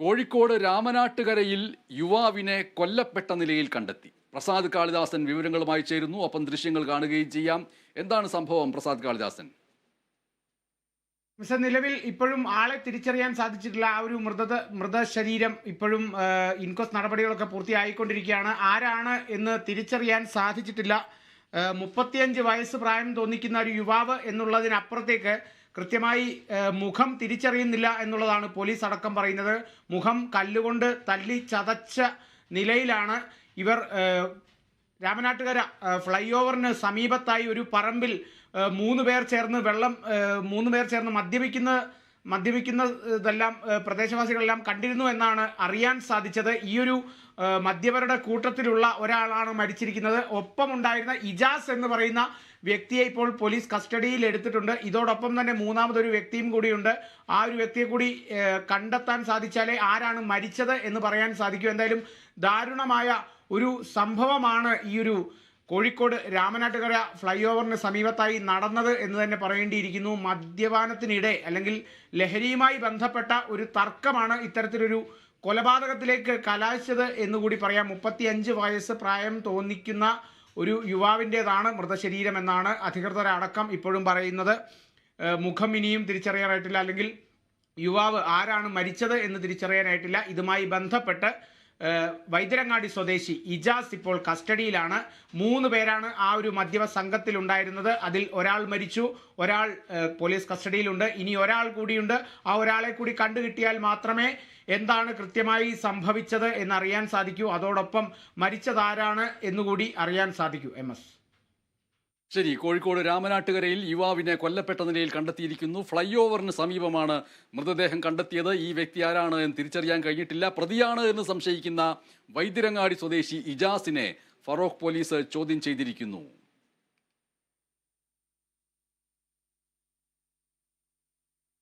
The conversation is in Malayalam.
കോഴിക്കോട് രാമനാട്ടുകരയിൽ യുവാവിനെ കൊല്ലപ്പെട്ട നിലയിൽ കണ്ടെത്തി. പ്രസാദ് കാളിദാസൻ വിവരങ്ങളുമായി ചേരുന്നു. ഒപ്പം ദൃശ്യങ്ങൾ കാണുകയും ചെയ്യാം. എന്താണ് സംഭവം പ്രസാദ് കാളിദാസൻ? നിലവിൽ ഇപ്പോഴും ആളെ തിരിച്ചറിയാൻ സാധിച്ചിട്ടില്ല. ആ ഒരു മൃതശരീരം ഇപ്പോഴും ഇൻക്വസ്റ്റ് നടപടികളൊക്കെ പൂർത്തിയായിക്കൊണ്ടിരിക്കുകയാണ്. ആരാണ് എന്ന് തിരിച്ചറിയാൻ സാധിച്ചിട്ടില്ല. 35 വയസ്സ് പ്രായം തോന്നിക്കുന്ന ഒരു യുവാവ് എന്നുള്ളതിനപ്പുറത്തേക്ക് കൃത്യമായി മുഖം തിരിച്ചറിയുന്നില്ല എന്നുള്ളതാണ് പോലീസ് അടക്കം പറയുന്നത്. മുഖം കല്ലുകൊണ്ട് തല്ലി ചതച്ച നിലയിലാണ് ഇവർ രാമനാട്ടുകര ഫ്ലൈ ഓവറിന് സമീപത്തായി ഒരു പറമ്പിൽ മൂന്ന് പേർ ചേർന്ന് മദ്യപിക്കുന്നതെല്ലാം പ്രദേശവാസികളെല്ലാം കണ്ടിരുന്നു എന്നാണ് അറിയാൻ സാധിച്ചത്. ഈ ഒരു മദ്യപരുടെ കൂട്ടത്തിലുള്ള ഒരാളാണ് മരിച്ചിരിക്കുന്നത്. ഒപ്പമുണ്ടായിരുന്ന ഇജാസ് എന്ന് പറയുന്ന വ്യക്തിയെ ഇപ്പോൾ പോലീസ് കസ്റ്റഡിയിൽ എടുത്തിട്ടുണ്ട്. ഇതോടൊപ്പം തന്നെ മൂന്നാമതൊരു വ്യക്തിയും കൂടിയുണ്ട്. ആ ഒരു വ്യക്തിയെ കൂടി കണ്ടെത്താൻ സാധിച്ചാലേ ആരാണ് മരിച്ചത് എന്ന് പറയാൻ സാധിക്കൂ. എന്തായാലും ദാരുണമായ ഒരു സംഭവമാണ് ഈ ഒരു കോഴിക്കോട് രാമനാട്ടുകര ഫ്ലൈ ഓവറിന് സമീപത്തായി നടന്നത് എന്ന് തന്നെ പറയേണ്ടിയിരിക്കുന്നു. മദ്യപാനത്തിനിടെ അല്ലെങ്കിൽ ലഹരിയുമായി ബന്ധപ്പെട്ട ഒരു തർക്കമാണ് ഇത്തരത്തിലൊരു കൊലപാതകത്തിലേക്ക് കലാശിച്ചത് എന്നുകൂടി പറയാം. 35 വയസ്സ് പ്രായം തോന്നിക്കുന്ന ഒരു യുവാവിൻ്റെതാണ് മൃതശരീരം എന്നാണ് അധികൃതരടക്കം ഇപ്പോഴും പറയുന്നത്. മുഖം ഇനിയും തിരിച്ചറിയാനായിട്ടില്ല, അല്ലെങ്കിൽ യുവാവ് ആരാണ് മരിച്ചത് എന്ന് തിരിച്ചറിയാനായിട്ടില്ല. ഇതുമായി ബന്ധപ്പെട്ട് വൈദ്യരങ്ങാടി സ്വദേശി ഇജാസ് ഇപ്പോൾ കസ്റ്റഡിയിലാണ്. 3 പേരാണ് ആ ഒരു മദ്യപ സംഘത്തിലുണ്ടായിരുന്നത്. അതിൽ ഒരാൾ മരിച്ചു, ഒരാൾ പോലീസ് കസ്റ്റഡിയിലുണ്ട്. ഇനി ഒരാൾ കൂടിയുണ്ട്. ആ ഒരാളെ കൂടി കണ്ടുകിട്ടിയാൽ മാത്രമേ എന്താണ് കൃത്യമായി സംഭവിച്ചത് എന്നറിയാൻ സാധിക്കൂ. അതോടൊപ്പം മരിച്ചതാരാണ് എന്നുകൂടി അറിയാൻ സാധിക്കൂ. MS ശരി, കോഴിക്കോട് രാമനാട്ടുകരയിൽ യുവാവിനെ കൊല്ലപ്പെട്ട നിലയിൽ കണ്ടെത്തിയിരിക്കുന്നു. ഫ്ലൈ ഓവറിന് സമീപമാണ് മൃതദേഹം കണ്ടെത്തിയത്. ഈ വ്യക്തി ആരാണ് എന്ന് തിരിച്ചറിയാൻ കഴിഞ്ഞിട്ടില്ല. പ്രതിയാണ് എന്ന് സംശയിക്കുന്ന വൈദ്യരങ്ങാടി സ്വദേശി ഇജാസിനെ ഫറോക്ക് പോലീസ് ചോദ്യം ചെയ്തിരിക്കുന്നു.